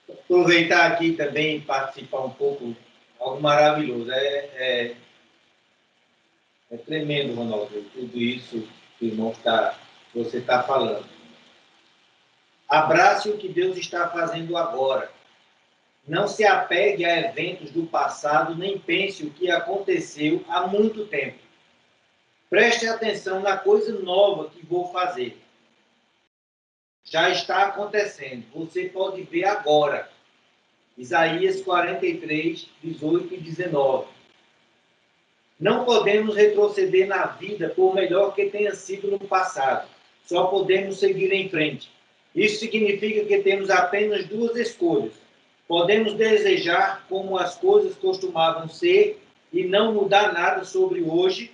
Aproveitar aqui também e participar um pouco, algo maravilhoso. É tremendo, Ronaldo, tudo isso que você está falando. Abrace o que Deus está fazendo agora. Não se apegue a eventos do passado, nem pense o que aconteceu há muito tempo. Preste atenção na coisa nova que vou fazer. Já está acontecendo. Você pode ver agora. Isaías 43, 18 e 19. Não podemos retroceder na vida por melhor que tenha sido no passado. Só podemos seguir em frente. Isso significa que temos apenas duas escolhas. Podemos desejar como as coisas costumavam ser e não mudar nada sobre hoje,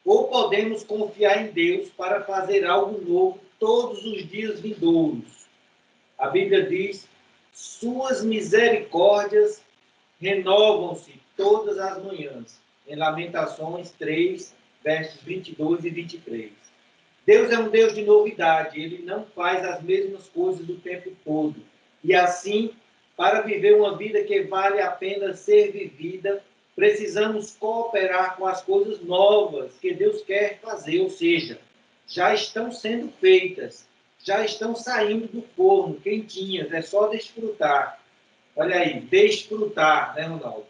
ou podemos confiar em Deus para fazer algo novo todos os dias vindouros. A Bíblia diz: suas misericórdias renovam-se todas as manhãs. Em Lamentações 3, versos 22 e 23. Deus é um Deus de novidade, Ele não faz as mesmas coisas o tempo todo. E assim, para viver uma vida que vale a pena ser vivida, precisamos cooperar com as coisas novas que Deus quer fazer, ou seja, já estão sendo feitas, já estão saindo do forno, quentinhas, é só desfrutar. Olha aí, desfrutar, né, Ronaldo?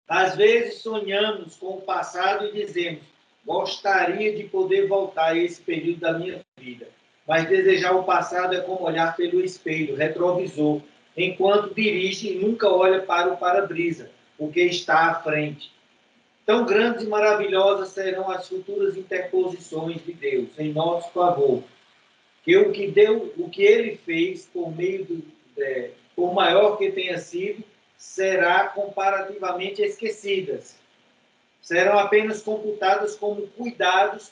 Às vezes sonhamos com o passado e dizemos: gostaria de poder voltar a esse período da minha vida. Mas desejar o passado é como olhar pelo espelho, retrovisor, enquanto dirige e nunca olha para o para-brisa, o que está à frente. Tão grandes e maravilhosas serão as futuras interposições de Deus em nosso favor, que o que ele fez por meio por maior que tenha sido, será comparativamente esquecidas. Serão apenas computadas como cuidados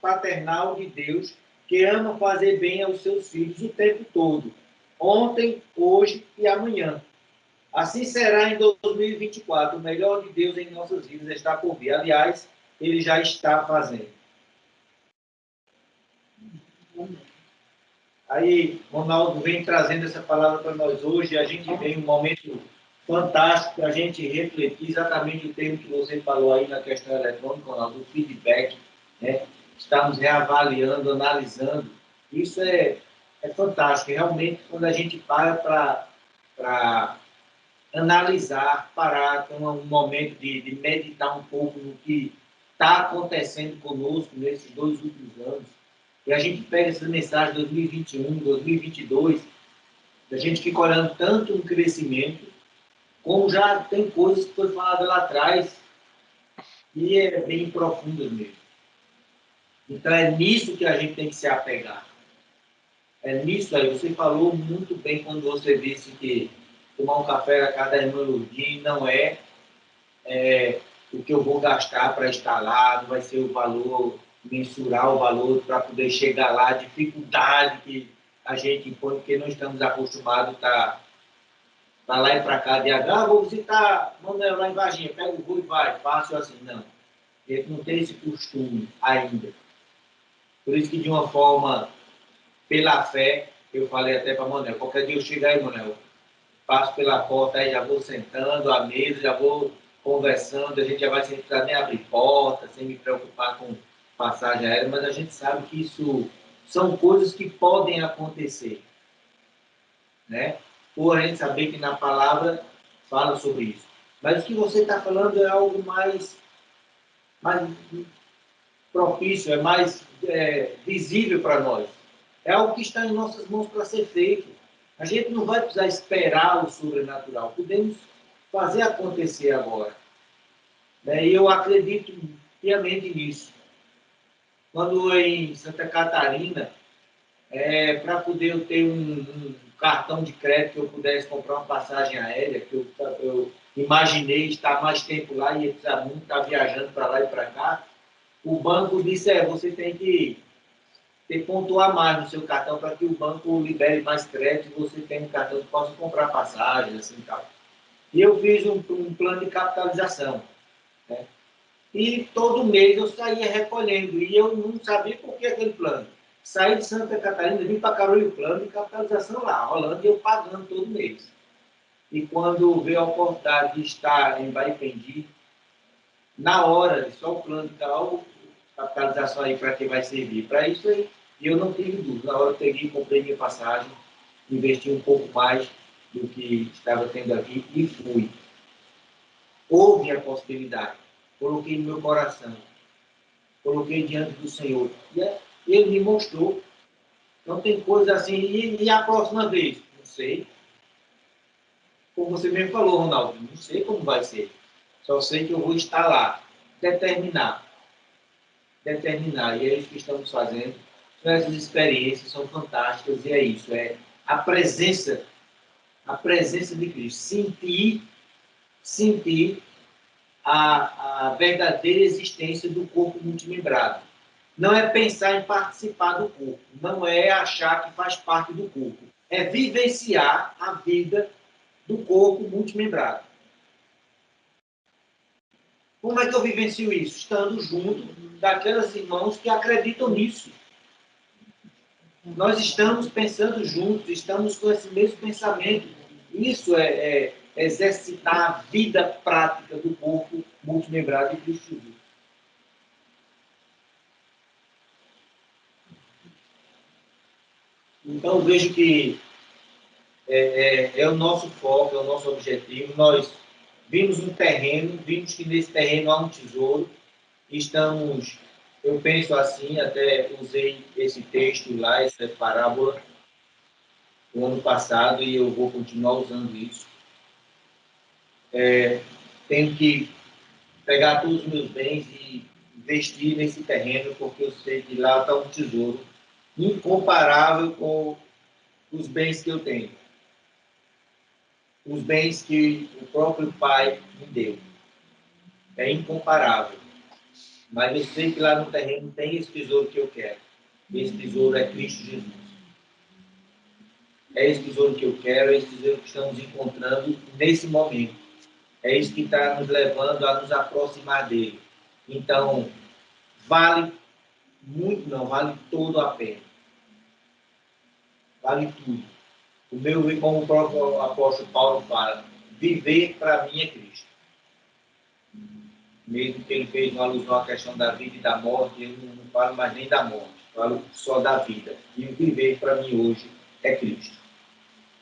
paternal de Deus, que ama fazer bem aos seus filhos o tempo todo, ontem, hoje e amanhã. Assim será em 2024. O melhor de Deus em nossas vidas está por vir. Aliás, ele já está fazendo. Aí, Ronaldo vem trazendo essa palavra para nós hoje, e a gente vem um momento fantástico para a gente refletir exatamente o termo que você falou aí na questão eletrônica, Ronaldo, o feedback, né? Estamos reavaliando, analisando. Isso é fantástico. Realmente, quando a gente para analisar, parar, ter um momento de meditar um pouco no que está acontecendo conosco nesses 2 últimos anos, e a gente pega essas mensagens de 2021, 2022, a gente fica olhando tanto no crescimento, como já tem coisas que foi falado lá atrás, e é bem profundas mesmo. Então é nisso que a gente tem que se apegar. É nisso aí. Você falou muito bem quando você disse que tomar um café a cada irmã Lourdes não é o que eu vou gastar para estar lá, não vai ser o valor, mensurar o valor para poder chegar lá, a dificuldade que a gente impõe, porque não estamos acostumados a estar lá e para cá, vou visitar Manuel lá em Varginha, pega o voo e vai, fácil assim, não. Ele não tem esse costume ainda. Por isso que, de uma forma, pela fé, eu falei até para Manuel, qualquer dia eu chegar aí, Manuel, passo pela porta, aí já vou sentando à mesa, já vou conversando, a gente já vai sem precisar nem abrir porta, sem me preocupar com passagem aérea, mas a gente sabe que isso são coisas que podem acontecer, né? Por a gente saber que na palavra fala sobre isso. Mas o que você está falando é algo mais propício, é mais visível para nós. É algo que está em nossas mãos para ser feito. A gente não vai precisar esperar o sobrenatural. Podemos fazer acontecer agora. E eu acredito piamente nisso. Quando em Santa Catarina, para poder eu ter um cartão de crédito que eu pudesse comprar uma passagem aérea, que eu imaginei estar mais tempo lá e ia precisar muito estar viajando para lá e para cá, o banco disse, você tem que pontuar mais no seu cartão para que o banco libere mais crédito e você tenha um cartão que possa comprar passagens, assim, tal. E eu fiz um plano de capitalização, né? E todo mês eu saía recolhendo, e eu não sabia por que aquele plano. saí de Santa Catarina, vim para Carolina Plano, de capitalização lá, rolando, e eu pagando todo mês. E quando veio a oportunidade de estar em Baipendi, na hora, só o plano de tal, capitalização aí para que vai servir. Para isso aí, e eu não tive dúvida. Na hora eu peguei, comprei minha passagem, investi um pouco mais do que estava tendo aqui e fui. Houve a possibilidade, coloquei no meu coração, coloquei diante do Senhor. E ele me mostrou. Então tem coisa assim, e a próxima vez? Não sei. Como você mesmo falou, Ronaldo, não sei como vai ser. Só sei que eu vou estar lá, determinar. Determinar. E é isso que estamos fazendo. Então, essas experiências são fantásticas e é isso. É a presença de Cristo. Sentir a verdadeira existência do corpo multimembrado. Não é pensar em participar do corpo. Não é achar que faz parte do corpo. É vivenciar a vida do corpo multimembrado. Como é que eu vivencio isso? Estando junto daquelas irmãos que acreditam nisso. Nós estamos pensando juntos, estamos com esse mesmo pensamento. Isso é exercitar a vida prática do corpo multimembrado de Cristo Jesus. Então, eu vejo que é o nosso foco, é o nosso objetivo. Nós vimos um terreno, vimos que nesse terreno há um tesouro. Estamos, eu penso assim, até usei esse texto lá, essa parábola, no ano passado, e eu vou continuar usando isso. Tenho que pegar todos os meus bens e investir nesse terreno, porque eu sei que lá está um tesouro incomparável com os bens que eu tenho. Os bens que o próprio Pai me deu. É incomparável. Mas eu sei que lá no terreno tem esse tesouro que eu quero. Esse tesouro é Cristo Jesus. É esse tesouro que eu quero, é esse tesouro que estamos encontrando nesse momento. É isso que está nos levando a nos aproximar dele. Então, vale muito, não, vale todo a pena. Vale tudo. O meu, como o próprio apóstolo Paulo fala, viver para mim é Cristo. Mesmo que ele fez uma alusão à questão da vida e da morte, eu não falo mais nem da morte, falo só da vida. E o viver para mim hoje é Cristo.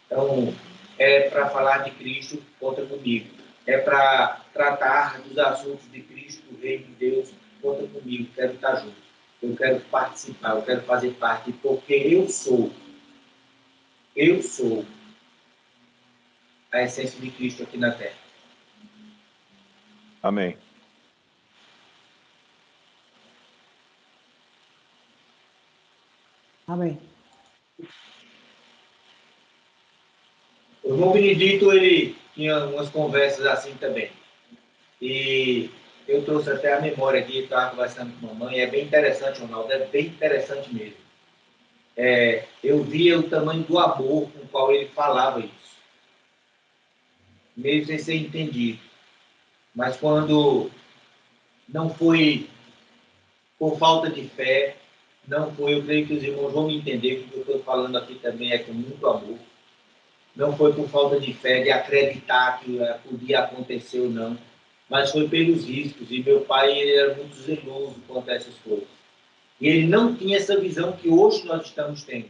Então, é para falar de Cristo, conta comigo. É para tratar dos assuntos de Cristo, do Reino de Deus, conta comigo. Quero estar junto. Eu quero participar, eu quero fazer parte, porque eu sou a essência de Cristo aqui na Terra. Amém. Amém. O irmão Benedito, ele tinha umas conversas assim também. E eu trouxe até a memória aqui, estava conversando com a mamãe, é bem interessante, Ronaldo, é bem interessante mesmo. Eu via o tamanho do amor com o qual ele falava isso. Mesmo sem ser entendido. Mas quando não foi por falta de fé, não foi, eu creio que os irmãos vão me entender, porque eu estou falando aqui também é com muito amor. Não foi por falta de fé, de acreditar que podia acontecer ou não, mas foi pelos riscos. E meu pai, ele era muito zeloso quanto a essas coisas. E ele não tinha essa visão que hoje nós estamos tendo,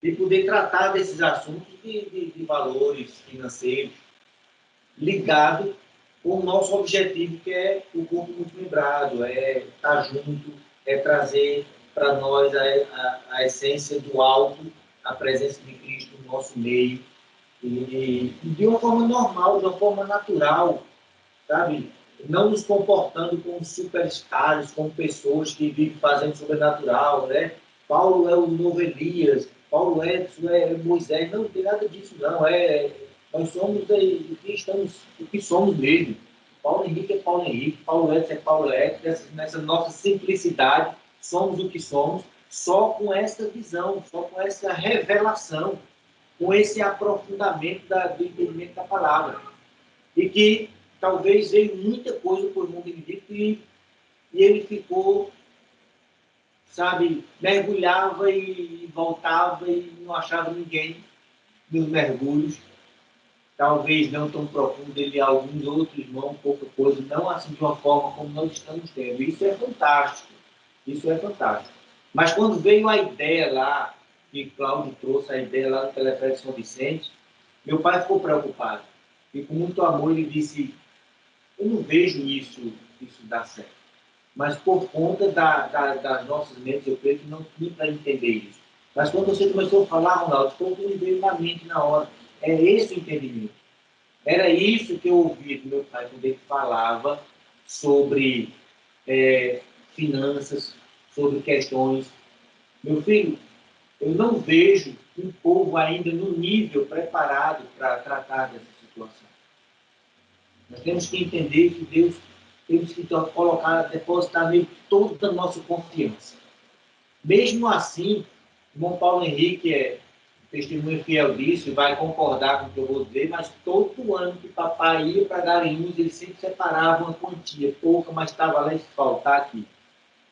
de poder tratar desses assuntos de valores financeiros, ligado com o nosso objetivo, que é o corpo multimembrado, é estar junto, é trazer para nós a essência do alto, a presença de Cristo no nosso meio, e de uma forma normal, de uma forma natural, sabe? Não nos comportando como superstars, como pessoas que vivem fazendo sobrenatural, né? Paulo é o novo Elias, Paulo é Moisés, não tem nada disso, não. Nós somos o que somos mesmo. Paulo Henrique é Paulo Henrique, Paulo Edson é Paulo Edson, nessa nossa simplicidade, somos o que somos, só com essa visão, só com essa revelação, com esse aprofundamento do entendimento da palavra. E que talvez veio muita coisa por mundo Benedito e ele ficou sabe, mergulhava e voltava e não achava ninguém nos mergulhos. Talvez não tão profundo, ele alguns outros irmãos, pouca coisa, não assim de uma forma como nós estamos tendo. Isso é fantástico. Isso é fantástico. Mas quando veio a ideia lá, que Cláudio trouxe a ideia lá do Teleférico São Vicente, meu pai ficou preocupado. E com muito amor ele disse, eu não vejo isso dar certo. Mas por conta das nossas mentes, eu creio que não tinha para entender isso. Mas quando você começou a falar, Ronaldo, foi o que me veio na mente na hora. É esse o entendimento. Era isso que eu ouvia do meu pai quando ele falava sobre finanças, sobre questões. Meu filho, eu não vejo um povo ainda no nível preparado para tratar dessa situação. Nós temos que entender que Deus, temos que colocar, depositar nele toda a nossa confiança. Mesmo assim, o irmão Paulo Henrique é testemunho fiel disso e vai concordar com o que eu vou dizer, mas todo ano que papai ia para Garanhuns, ele sempre separava uma quantia, pouca, mas estava lá e faltar aqui.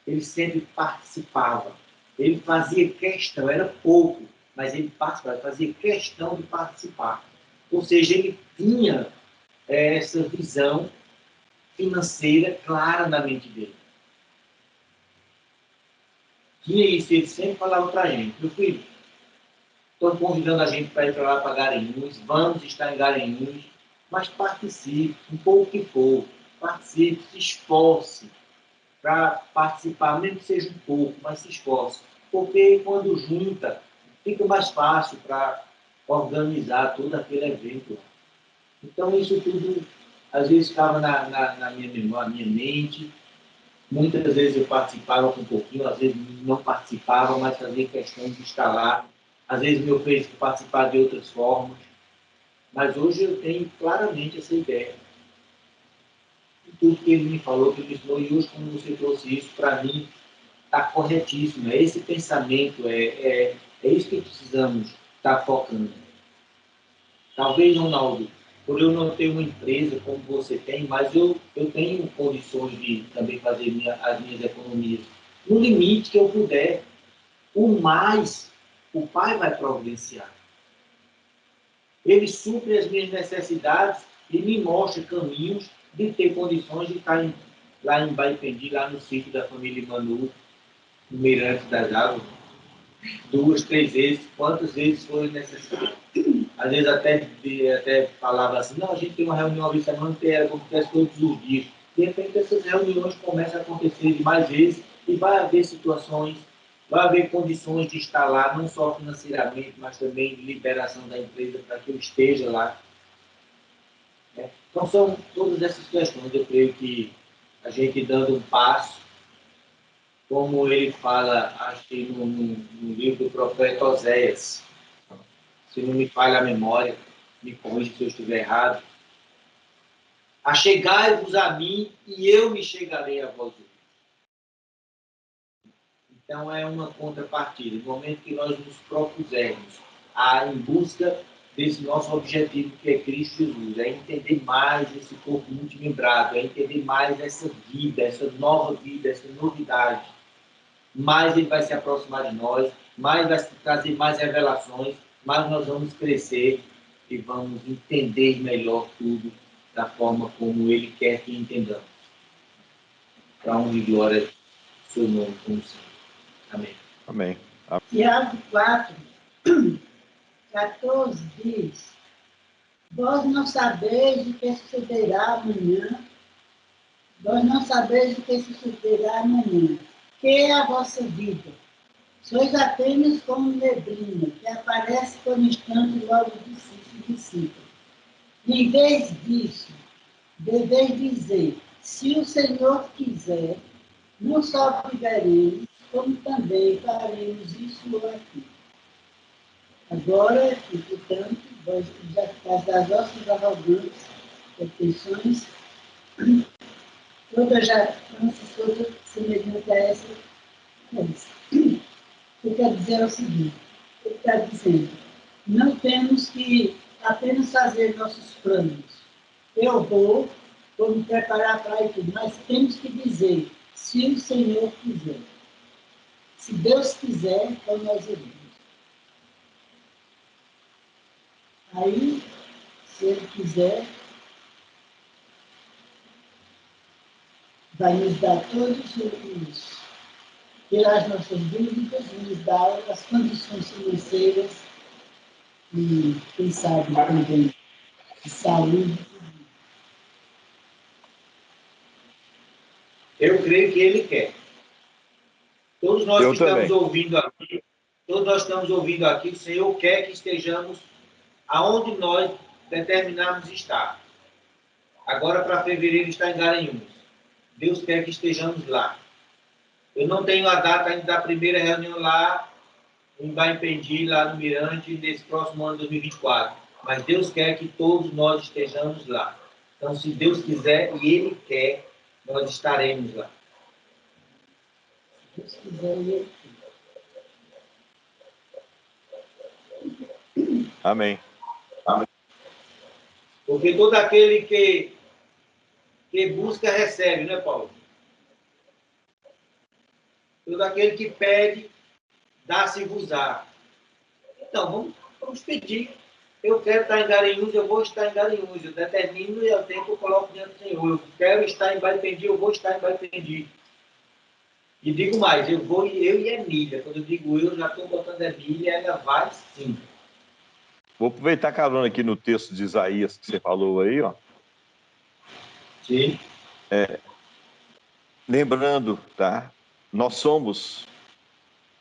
Ele sempre participava. Ele fazia questão, era pouco, mas ele participava, fazia questão de participar. Ou seja, ele tinha essa visão financeira clara na mente dele. Tinha isso, ele sempre falava para a gente, meu filho, estão convidando a gente para ir para lá para Garanhuns, vamos estar em Garanhuns, mas participe, um pouco que for, participe, se esforce para participar, mesmo que seja um pouco, mas se esforce. Porque quando junta, fica mais fácil para organizar todo aquele evento. Então, isso tudo, às vezes, ficava na minha memória, na minha mente. Muitas vezes eu participava com um pouquinho, às vezes não participava, mas fazia questão de estar lá. Às vezes meu fez participar de outras formas. Mas hoje eu tenho claramente essa ideia. E tudo que ele me falou, que ele me ensinou, e hoje, como você trouxe isso, para mim, está corretíssimo. É esse pensamento, é isso que precisamos estar focando. Talvez, Ronaldo, por eu não ter uma empresa como você tem, mas eu tenho condições de também fazer as minhas economias. No limite que eu puder, o mais o Pai vai providenciar. Ele supre as minhas necessidades e me mostra caminhos de ter condições de estar lá em Baipendi, lá no sítio da família Manu, no Mirante das Águas, 2, 3 vezes, quantas vezes for necessário. Às vezes até falava assim, não, a gente tem uma reunião a semana inteira, acontece todos os dias. De repente essas reuniões começam a acontecer de mais vezes e vai haver situações, vai haver condições de estar lá, não só financeiramente, mas também de liberação da empresa para que eu esteja lá. Né? Então são todas essas questões, eu creio que a gente dando um passo, como ele fala, acho que no livro do profeta Oséias, se não me falha a memória, me corrija se eu estiver errado, achegai-vos a mim e eu me chegarei a vós. Então é uma contrapartida. No momento que nós nos propusermos em busca desse nosso objetivo que é Cristo Jesus, é entender mais esse corpo multimembrado, é entender mais essa vida, essa nova vida, essa novidade, mais ele vai se aproximar de nós, mais vai trazer mais revelações, mais nós vamos crescer e vamos entender melhor tudo da forma como ele quer que entendamos. Para honra e glória, seu nome, como sempre. Amém. Amém. Tiago 4, 14 diz: vós não sabeis o que sucederá amanhã, vós não sabeis o que sucederá amanhã, que é a vossa vida. Sois apenas como neblina, que aparece por um instante e logo se dissipa. Em vez disso, deveis dizer, se o Senhor quiser, não só viveremos, como também faremos isso ou aquilo. Agora, portanto, das nossas arrogantes, pretensões, toda jactância, toda semelhante a essa coisa. O que quer dizer é o seguinte, ele está dizendo, não temos que apenas fazer nossos planos. Eu vou me preparar para isso, mas temos que dizer, se o Senhor quiser. Se Deus quiser, então nós iremos. Aí, se Ele quiser, vai nos dar todos os, pelas nossas dúvidas, nos dar as condições financeiras e, quem sabe, também de saúde. Eu creio que Ele quer. Todos nós Eu que estamos também. ouvindo aqui, todos nós estamos ouvindo aqui, o Senhor quer que estejamos aonde nós determinarmos estar. Agora, para fevereiro, está em Garanhuns. Deus quer que estejamos lá. Eu não tenho a data ainda da primeira reunião lá em Baimpendi, lá no Mirante, nesse próximo ano 2024. Mas Deus quer que todos nós estejamos lá. Então, se Deus quiser e Ele quer, nós estaremos lá. Se Deus quiser, Ele quer. Amém. Porque todo aquele que busca, recebe, né, Paulo? Todo aquele que pede, dá-se-vos-á. Então, vamos pedir. Eu quero estar em Garanhuns, eu vou estar em Garanhuns. Eu determino e ao tempo eu coloco diante do Senhor. Eu quero estar em Baipendi, eu vou estar em Baipendi. E digo mais, eu e Emília. Quando eu digo eu, já estou botando Emília, ela vai sim. Vou aproveitar carona aqui no texto de Isaías que você falou aí, ó. Sim. Lembrando, tá? Nós somos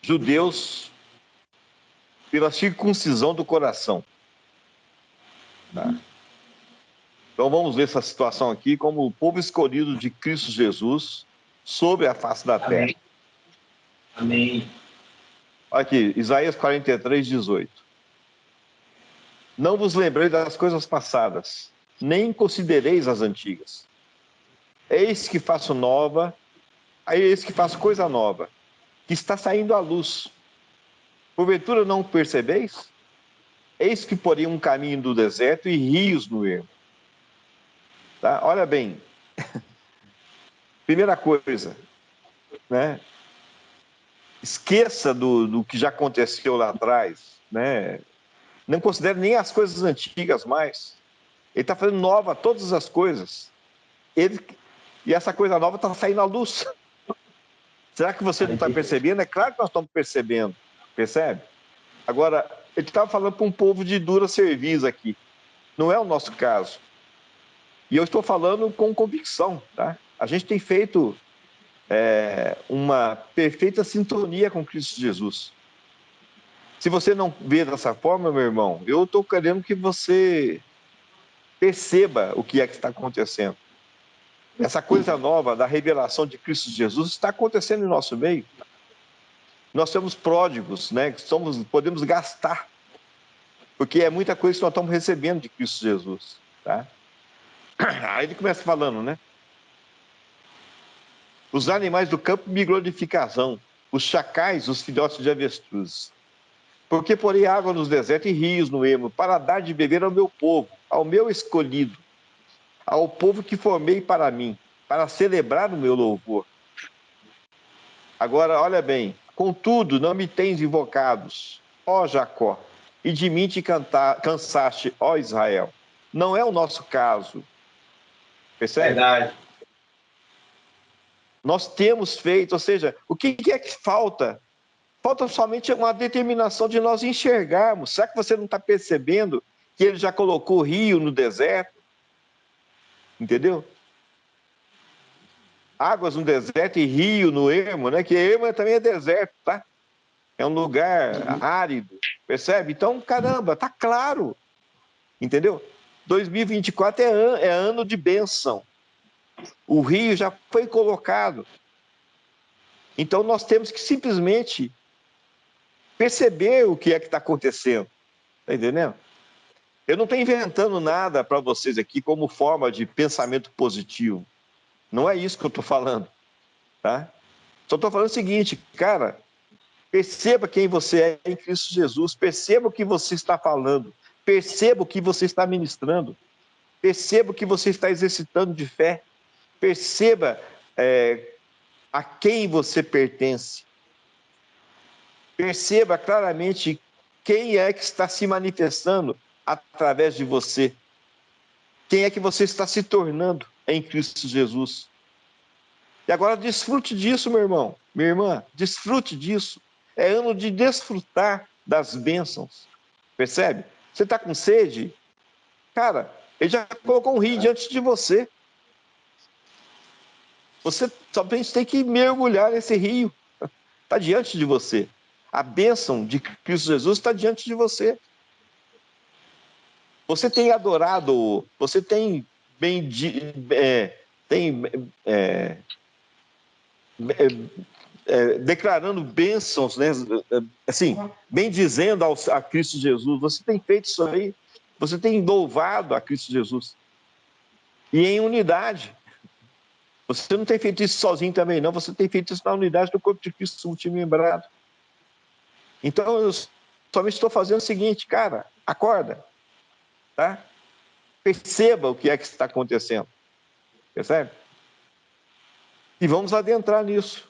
judeus pela circuncisão do coração. Tá? Então vamos ver essa situação aqui como o povo escolhido de Cristo Jesus sobre a face da terra. Amém. Amém. Olha aqui, Isaías 43, 18. Não vos lembrei das coisas passadas, nem considereis as antigas. Eis que faço coisa nova, que está saindo à luz. Porventura não percebeis? Eis que porém um caminho do deserto e rios no ermo. Tá? Olha bem, primeira coisa, né? Esqueça do que já aconteceu lá atrás, né? Não considere nem as coisas antigas mais. Ele está fazendo nova todas as coisas. E essa coisa nova está saindo à luz. Será que você não está percebendo? É claro que nós estamos percebendo. Percebe? Agora, ele estava falando para um povo de dura cerviz aqui. Não é o nosso caso. E eu estou falando com convicção, tá? A gente tem feito uma perfeita sintonia com Cristo Jesus. Se você não vê dessa forma, meu irmão, eu estou querendo que você perceba o que é que está acontecendo. Essa coisa nova da revelação de Cristo Jesus está acontecendo em nosso meio. Nós somos pródigos, né? Podemos gastar, porque é muita coisa que nós estamos recebendo de Cristo Jesus, tá? Aí ele começa falando, né? Os animais do campo me glorificarão, os chacais, os filhotes de avestruz. Porque porei água nos desertos e rios no ermo, para dar de beber ao meu povo, ao meu escolhido, ao povo que formei para mim, para celebrar o meu louvor. Agora, olha bem, contudo, não me tens invocados, ó Jacó, e de mim te cansaste, ó Israel. Não é o nosso caso. Percebe? Verdade. Nós temos feito, ou seja, o que é que falta? Falta somente uma determinação de nós enxergarmos. Será que você não está percebendo que ele já colocou rio no deserto? Entendeu? Águas no deserto e rio no ermo, né? Que ermo também é deserto, tá? É um lugar árido, percebe? Então, caramba, tá claro. Entendeu? 2024 é ano de bênção. O rio já foi colocado. Então, nós temos que simplesmente perceber o que é que está acontecendo. Está entendendo? Eu não estou inventando nada para vocês aqui como forma de pensamento positivo. Não é isso que eu estou falando. Tá? Só estou falando o seguinte, cara, perceba quem você é em Cristo Jesus, perceba o que você está falando, perceba o que você está ministrando, perceba o que você está exercitando de fé, perceba a quem você pertence. Perceba claramente quem é que está se manifestando através de você. Quem é que você está se tornando em Cristo Jesus. E agora desfrute disso, meu irmão, minha irmã, desfrute disso. É ano de desfrutar das bênçãos. Percebe? Você está com sede? Cara, ele já colocou um rio diante de você. Você somente tem que mergulhar nesse rio. Está diante de você. A bênção de Cristo Jesus está diante de você. Você tem adorado, você tem tem declarando bênçãos, né? Assim, bem dizendo a Cristo Jesus. Você tem feito isso aí. Você tem louvado a Cristo Jesus. E em unidade. Você não tem feito isso sozinho também, não. Você tem feito isso na unidade do corpo de Cristo multimembrado. Então, eu somente estou fazendo o seguinte, cara, acorda, tá? Perceba o que é que está acontecendo, percebe? E vamos adentrar nisso.